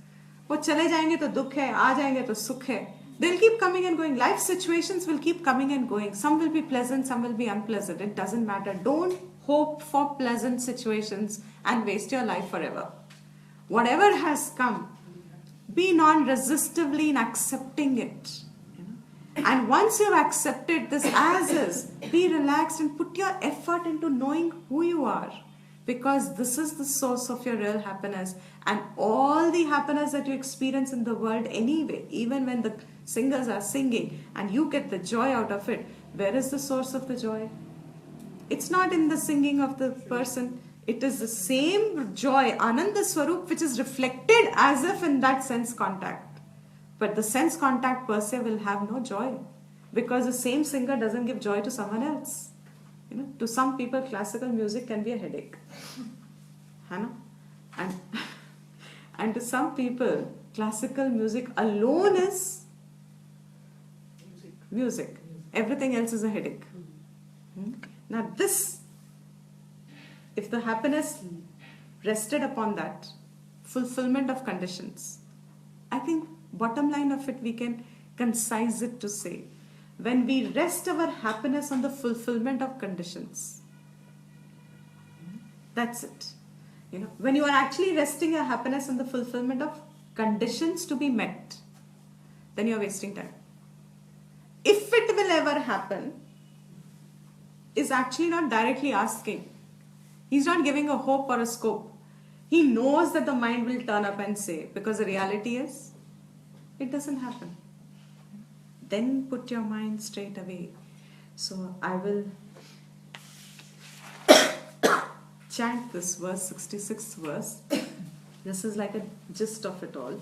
वो चले जाएंगे तो दुख है, आ जाएंगे तो सुख है. They'll keep coming and going. Life situations will keep coming and going. Some will be pleasant, some will be unpleasant. It doesn't matter. Don't hope for pleasant situations and waste your life forever. Whatever has come, be non-resistively in accepting it. And once you've accepted this as is, be relaxed and put your effort into knowing who you are. Because this is the source of your real happiness. And all the happiness that you experience in the world anyway, even when the singers are singing and you get the joy out of it, where is the source of the joy? It's not in the singing of the person. It is the same joy, Ananda Swarup, which is reflected as if in that sense contact. But the sense contact per se will have no joy. Because the same singer doesn't give joy to someone else. To some people, classical music can be a headache. And to some people, classical music alone is music. Everything else is a headache. Now this, if the happiness rested upon that, fulfillment of conditions, I think bottom line of it we can concise it to say, when we rest our happiness on the fulfillment of conditions, that's it. When you are actually resting your happiness on the fulfillment of conditions to be met, then you are wasting time. If it will ever happen, is actually not directly asking. He's not giving a hope or a scope. He knows that the mind will turn up and say, because the reality is, it doesn't happen. Then put your mind straight away. So I will chant this verse, 66th verse. This is like a gist of it all.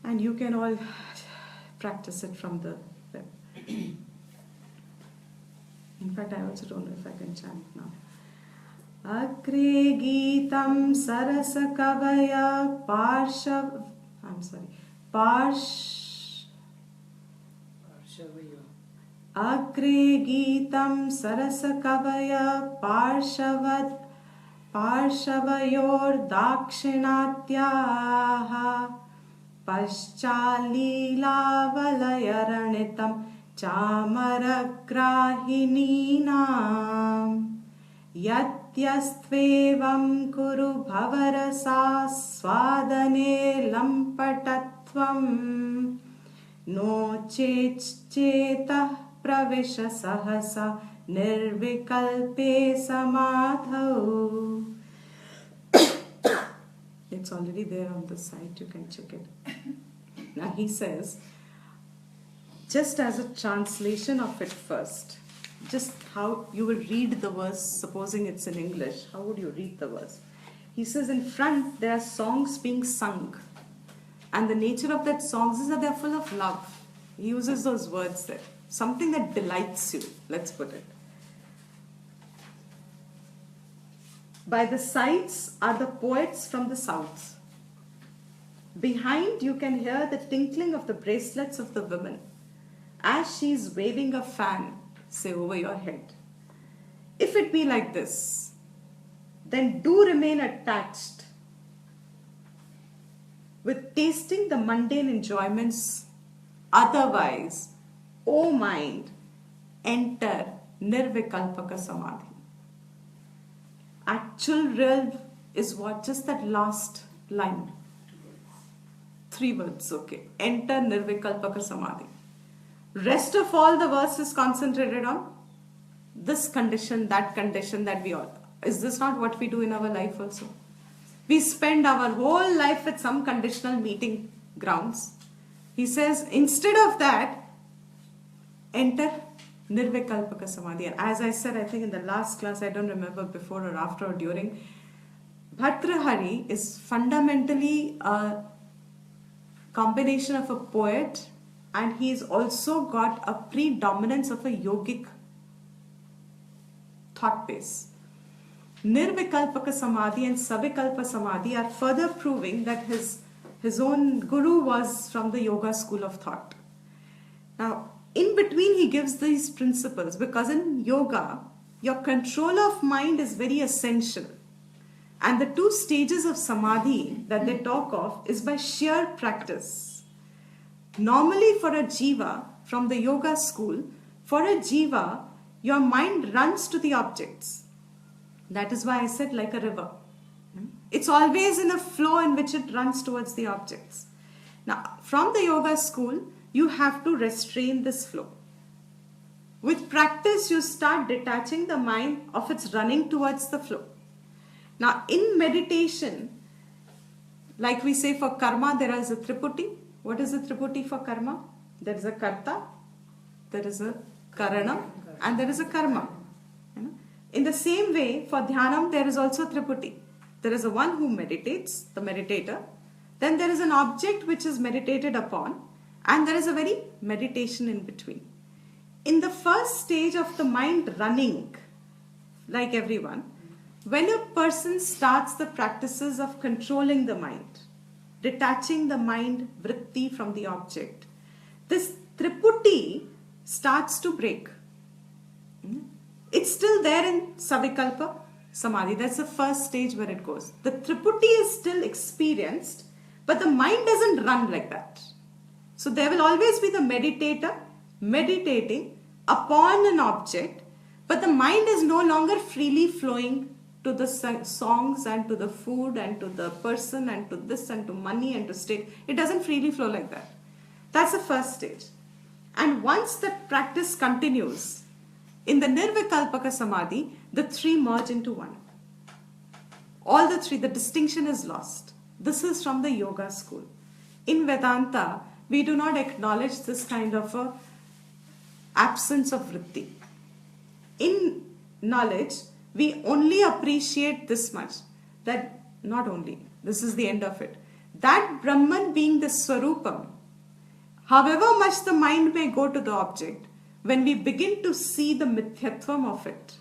And you can all practice it from the web. In fact, I also don't know if I can chant now. Agre Geetam Sarasakavaya Agre Geetam Sarasakavaya Parshavayor Dakshinatyaha Paschalila Valayaranitam Chamaragrahininam Yatyastvevam Kuru Bhavarasa Swadane Lampatatvam No Chetah Pravisha Sahasa Nirvikalpe Samadhau. It's already there on the site, you can check it. Now he says, just as a translation of it first, just how you will read the verse, supposing it's in English, how would you read the verse? He says in front there are songs being sung, and the nature of that songs is that they're full of love. He uses those words there. Something that delights you, let's put it. By the sides are the poets from the south. Behind you can hear the tinkling of the bracelets of the women as she's waving a fan, say, over your head. If it be like this, then do remain attached with tasting the mundane enjoyments. Otherwise, O mind, enter Nirvikalpaka Samadhi. Actual real is what? Just that last line. 3 words, okay. Enter Nirvikalpaka Samadhi. Rest of all the verse is concentrated on this condition that we all. Is this not what we do in our life also? We spend our whole life at some conditional meeting grounds. He says, instead of that, enter Nirvikalpaka Samadhi. And as I said, I think in the last class, I don't remember before or after or during, Bhartrahari is fundamentally a combination of a poet, and he's also got a predominance of a yogic thought base. Nirvikalpaka Samadhi and Savikalpa Samadhi are further proving that his own guru was from the yoga school of thought. Now, in between he gives these principles, because in yoga, your control of mind is very essential. And the two stages of samadhi that they talk of is by sheer practice. Normally for a jiva, from the yoga school, for a jiva, your mind runs to the objects. That is why I said like a river. It's always in a flow in which it runs towards the objects. Now, from the yoga school, you have to restrain this flow. With practice, you start detaching the mind of its running towards the flow. Now, in meditation, like we say for karma, there is a triputi. What is the triputi for karma? There is a karta, there is a karana, and there is a karma. In the same way, for dhyanam, there is also triputi. There is a one who meditates, the meditator. Then there is an object which is meditated upon, and there is a very meditation in between. In the first stage of the mind running, like everyone, when a person starts the practices of controlling the mind, detaching the mind, vritti, from the object, this triputi starts to break. It's still there in Savikalpa Samadhi. That's the first stage where it goes. The triputi is still experienced, but the mind doesn't run like that. So there will always be the meditator meditating upon an object, but the mind is no longer freely flowing to the songs and to the food and to the person and to this and to money and to state. It doesn't freely flow like that. That's the first stage. And once that practice continues, in the Nirvikalpaka Samadhi, the three merge into one. All the three, the distinction is lost. This is from the yoga school. In Vedanta, we do not acknowledge this kind of a absence of vritti. In knowledge, we only appreciate this much, that not only, this is the end of it, that Brahman being the Swarupam, however much the mind may go to the object, when we begin to see the mithyatvam of it,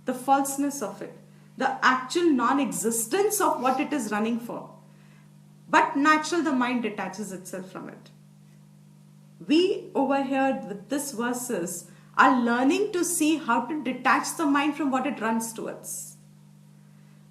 the falseness of it, the actual non-existence of what it is running for, but natural, the mind detaches itself from it. We over here with this verses are learning to see how to detach the mind from what it runs towards.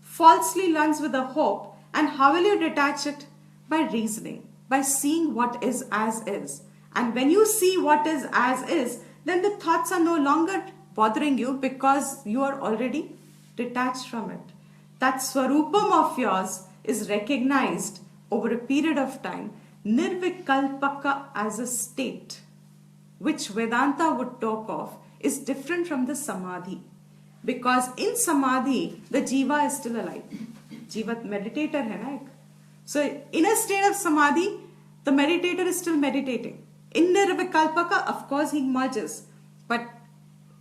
Falsely runs with a hope, and how will you detach it? By reasoning, by seeing what is as is. And when you see what is as is, then the thoughts are no longer bothering you because you are already detached from it. That Swarupam of yours is recognized over a period of time, Nirvikalpaka as a state, which Vedanta would talk of, is different from the Samadhi. Because in Samadhi, the Jiva is still alive. Jiva meditator hai na ek. So in a state of Samadhi, the meditator is still meditating. In Nirvikalpaka, of course, he merges. But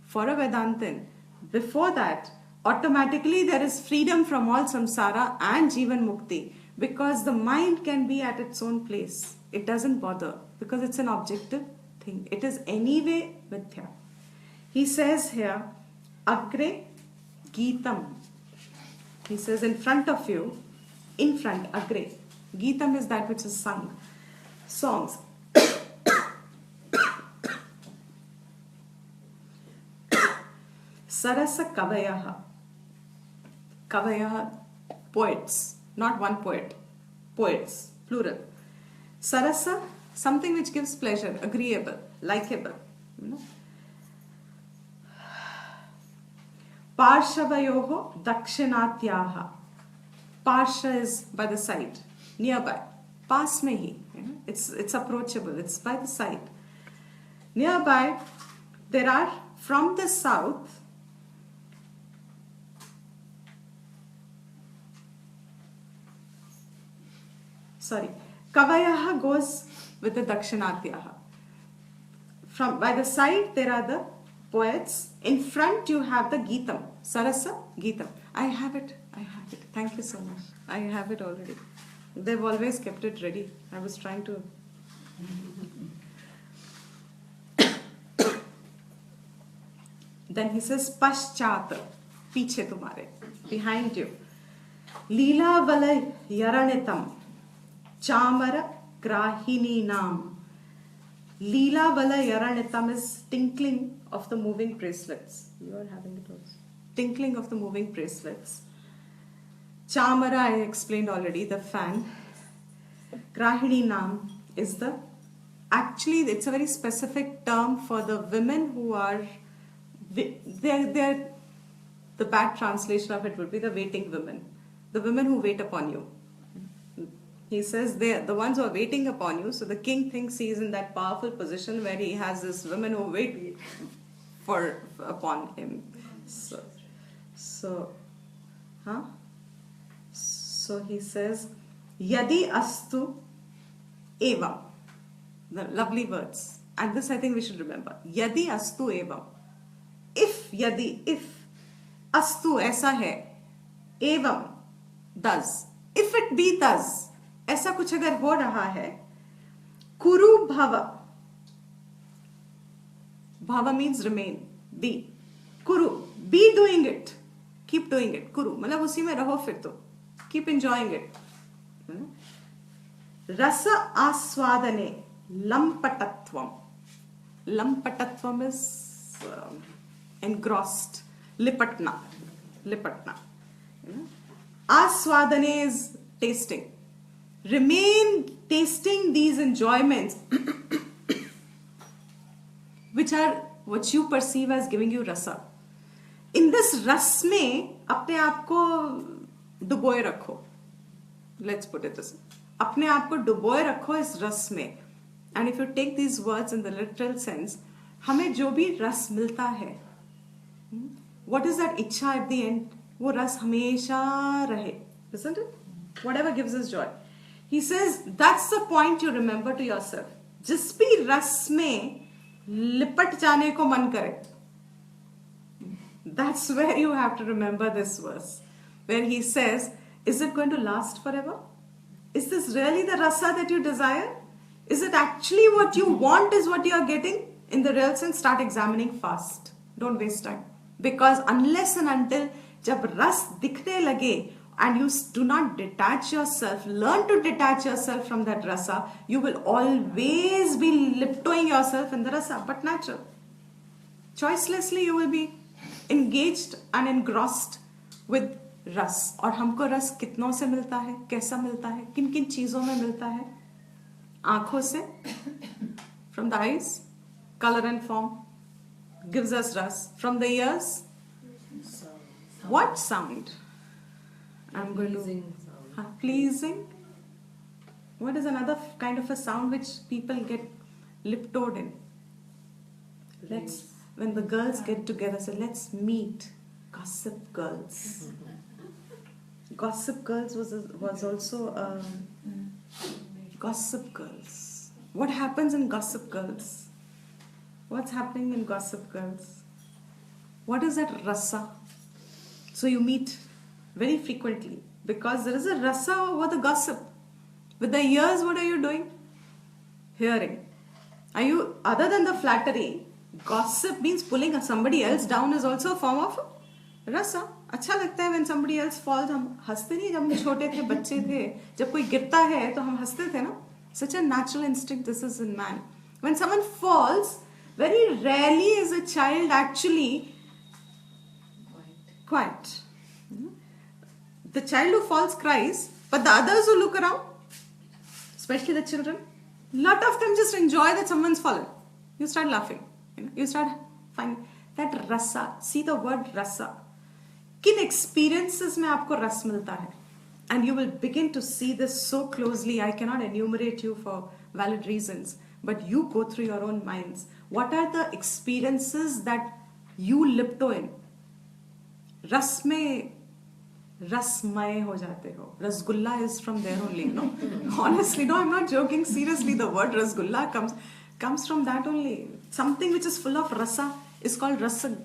for a Vedantin, before that, automatically there is freedom from all samsara and Jivan Mukti. Because the mind can be at its own place. It doesn't bother because it's an objective thing. It is anyway mithya. He says here, Agre Geetam. He says in front of you, in front, Agre. Geetam is that which is sung. Songs. Sarasakavayaha. Kavayaha, poets. Not one poet. Poets, plural. Sarasa, something which gives pleasure, agreeable, likable. Parshavayoho dakshinatyaha. Parsha is by the side, nearby. Paas mein hi. It's approachable, it's by the side. Nearby, there are from the south, Kavayaha goes with the Dakshinatyaha. From by the side there are the poets. In front you have the Geetam. Sarasa Geetam. I have it. Thank you so much. I have it already. They've always kept it ready. I was trying to... Then he says, Paschat, पीछे तुम्हारे, behind you. Leela Valayaranitam, Chamara Grahini Nam. Leela Valayaranitam is tinkling of the moving bracelets. You are having it also. Tinkling of the moving bracelets. Chamara, I explained already, the fan. Grahini Nam is the... Actually, it's a very specific term for the women who are... They're, the bad translation of it would be the waiting women. The women who wait upon you. He says they're the ones who are waiting upon you. So the king thinks he is in that powerful position where he has this women who wait upon him. So he says, Yadi astu evam. The lovely words. And this I think we should remember. Yadi astu evam. If astu aisa hai, evam, thus. If it be thus, ऐसा कुछ अगर हो रहा है, kuru bhava. Bhava means remain, be. Kuru, be doing it. Keep doing it. Kuru, मतलब उसी में रहो फिर तो. Keep enjoying it. Rasa aswadane lampatatvam. Lampatatvam is engrossed. Lipatna. Aswadane is tasting. Remain tasting these enjoyments which are what you perceive as giving you rasa. In this ras में अपने आप को डुबोए रखो. Let's put it this way. अपने आप को डुबोए रखो इस रस में. And if you take these words in the literal sense, हमें जो भी रस मिलता है, what is that इच्छा at the end? वो रस हमेशा रहे. Isn't it? Whatever gives us joy. He says, that's the point you remember to yourself. जिस भी रस में लिपट जाने को मन करे. That's where you have to remember this verse. Where he says, is it going to last forever? Is this really the rasa that you desire? Is it actually what you want is what you are getting? In the real sense, start examining fast. Don't waste time. Because unless and until जब रस दिखने लगे and you do not detach yourself, learn to detach yourself from that rasa, you will always be liptoing yourself in the rasa, but natural. Choicelessly you will be engaged and engrossed with रस. और हमको रस कितनों से मिलता है, कैसा मिलता है, किन किन चीजों में मिलता है? आंखों से, from the eyes, color and form gives us ras. From the ears, what sound? I'm going to pleasing. What is another kind of a sound which people get lip-toed in? When the girls get together, say, let's meet Gossip Girls. Gossip Girls was also Gossip Girls. What happens in Gossip Girls? What's happening in Gossip Girls? What is that rasa? So you meet very frequently because there is a rasa over the gossip. With the ears, what are you doing? Hearing. Are you, other than the flattery, gossip means pulling somebody else down is also a form of rasa. अच्छा लगता है when somebody else falls. हम हंसते नहीं जब हम छोटे थे, बच्चे थे, जब कोई गिरता है तो हम हंसते थे ना. Such a natural instinct this is in man. When someone falls, very rarely is a child actually quiet. The child who falls cries, but the others who look around, especially the children, lot of them just enjoy that someone's fallen. You start laughing. You start finding that rasa. See the word rasa. किन experiences में आपको रस मिलता है? And you will begin to see this so closely. I cannot enumerate you for valid reasons, but you go through your own minds. What are the experiences that you lipto in? रस में रसमय हो जाते हो. Rasgulla is from there only, no? Honestly, no, I'm not joking. Seriously, the word rasgulla comes from that only. Something which is full of rasa is called rasa,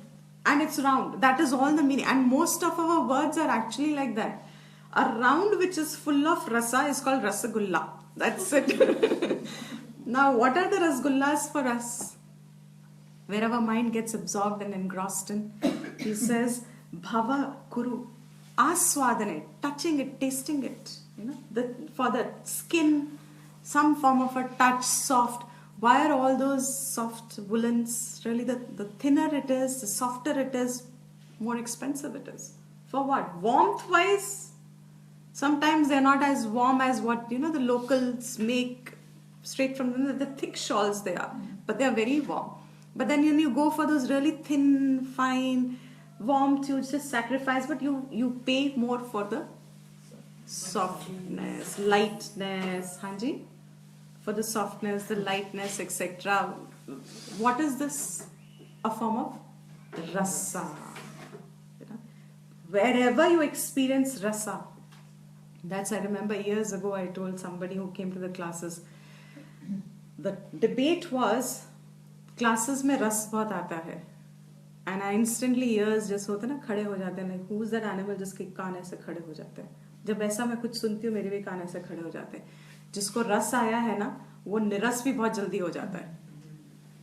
and it's round. That is all the meaning. And most of our words are actually like that. A round which is full of rasa is called rasagulla. That's it. Now, what are the rasgullas for us? Where our mind gets absorbed and engrossed in, he says, bhava kuru, aswadane, touching it, tasting it. For the skin, some form of a touch, soft. Why are all those soft woolens, really the thinner it is, the softer it is, more expensive it is? For what? Warmth wise, sometimes they're not as warm as what the locals make straight from the thick shawls they are, but they are very warm. But then when you go for those really thin, fine warmth, you just sacrifice, but you pay more for the softness, lightness, Hanji? For the softness, the lightness, etc. What is this? A form of rasa. Wherever you experience rasa, I remember years ago I told somebody who came to the classes, the debate was, classes में रस बहुत आता है, and I instantly ears जैसे होते ना खड़े हो जाते हैं, like who's that animal जिसके कान ऐसे खड़े हो जाते हैं. जब ऐसा मैं कुछ सुनती हूँ मेरे भी कान ऐसे खड़े हो जाते हैं. जिसको रस आया है ना वो निरस भी बहुत जल्दी हो जाता है.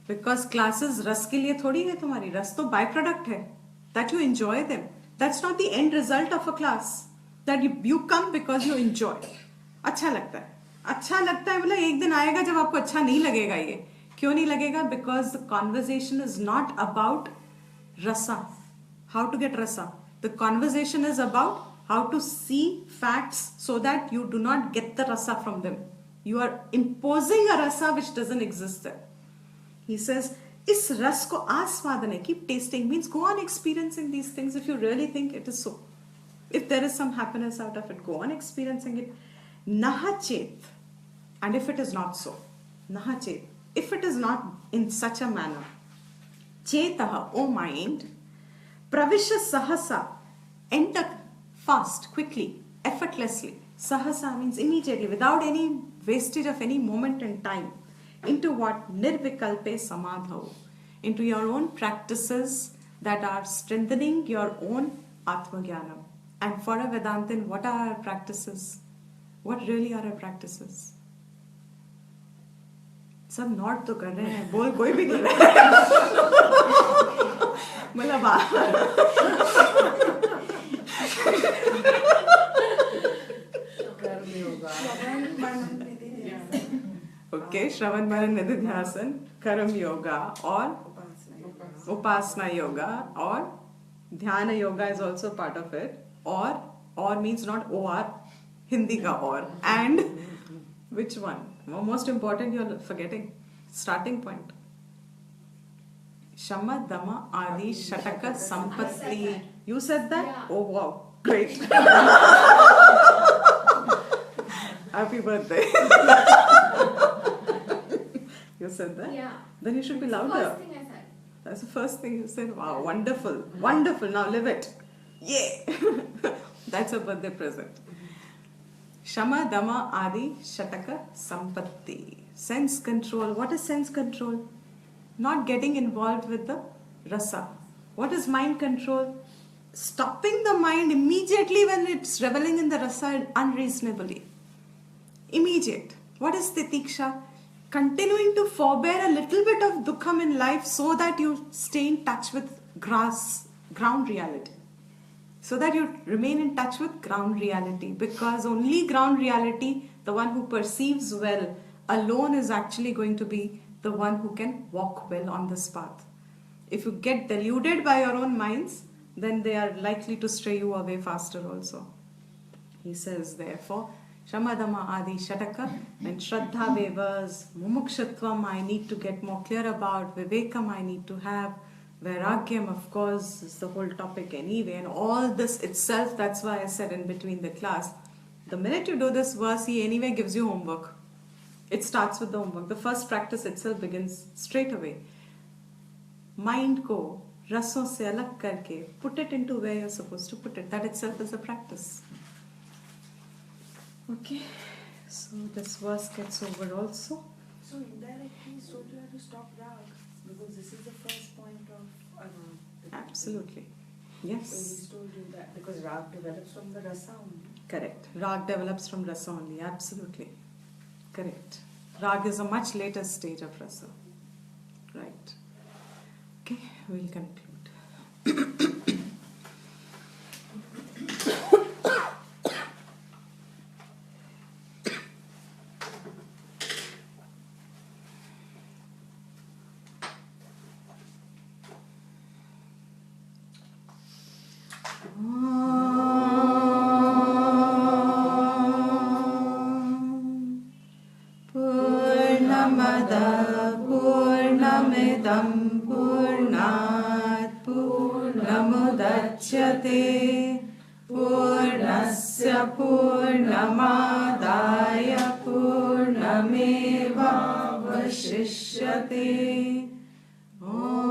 Because classes रस के लिए थोड़ी है तुम्हारी, रस तो बाय प्रोडक्ट है, that you enjoy them. That's not the end result of a class. That you come because you enjoy. अच्छा लगता है. अच्छा लगता है मतलब एक दिन आएगा जब आपको अच्छा नहीं लगेगा ये. क्यों नहीं लगेगा? Because the conversation is not about rasa. How to get rasa. The conversation is about how to see facts so that you do not get the rasa from them. You are imposing a rasa which doesn't exist there. He says, इस रस को आस्वादन है, keep tasting, means go on experiencing these things if you really think it is so. If there is some happiness out of it, go on experiencing it. Naha chet. And if it is not so, naha chet. If it is not in such a manner, chetaha, O mind, pravisha sahasa, enter fast, quickly, effortlessly. Sahasa means immediately, without any wastage of any moment in time. Into what? Nirvikalpe samadhau. Into your own practices that are strengthening your own Atmagyanam. And for a Vedantin, what are our practices? What really are our practices? सब not तो कर रहे हैं, बोल कोई भी कर रहा है. मतलब ओके, श्रवण मनन निधिध्यासन, कर्म योगा और उपासना योगा और ध्यान yoga is also part of it. Or means not or, Hindi ka or. And which one? Most important, you're forgetting. Starting point. Shama, Dama, Adi, Shataka, Sampatti. You said that? Yeah. Oh wow, great. Happy birthday. You said that? Yeah. Then you should be louder. First thing I said. That's the first thing you said. Wow, wonderful. Wonderful. Now live it. Yay! That's a birthday present. Shama, Dama, Adi, Shataka, Sampatti. Sense control. What is sense control? Not getting involved with the rasa. What is mind control? Stopping the mind immediately when it's reveling in the rasa unreasonably. Immediate. What is titiksha? Continuing to forbear a little bit of dukkham in life so that you stay in touch with ground reality. So that you remain in touch with ground reality. Because only ground reality, the one who perceives well, alone is actually going to be the one who can walk well on this path. If you get deluded by your own minds, then they are likely to stray you away faster also. He says, therefore, Shamadama Adi Shataka, and Shraddha Vevas, Mumukshatvam I need to get more clear about, Vivekam I need to have, Vairagyam of course is the whole topic anyway, and all this itself, that's why I said in between the class, the minute you do this verse, he anyway gives you homework. It starts with the homework. The first practice itself begins straight away. Mind ko rason se alag karke, put it into where you're supposed to put it. That itself is a practice. Okay, so this verse gets over also. So indirectly he's told you have to stop rag, because this is the first point of Absolutely. So Yes. he's told you that because rag develops from the rasa only. Correct. Rag develops from rasa only. Absolutely. Correct. Rag is a much later stage of rasa. Right. Okay, we'll conclude. पूर्णमिदं पूर्णात् पूर्णमुदच्यते पूर्णस्य पूर्णमादाय पूर्णमेवावशिष्यते। ॐ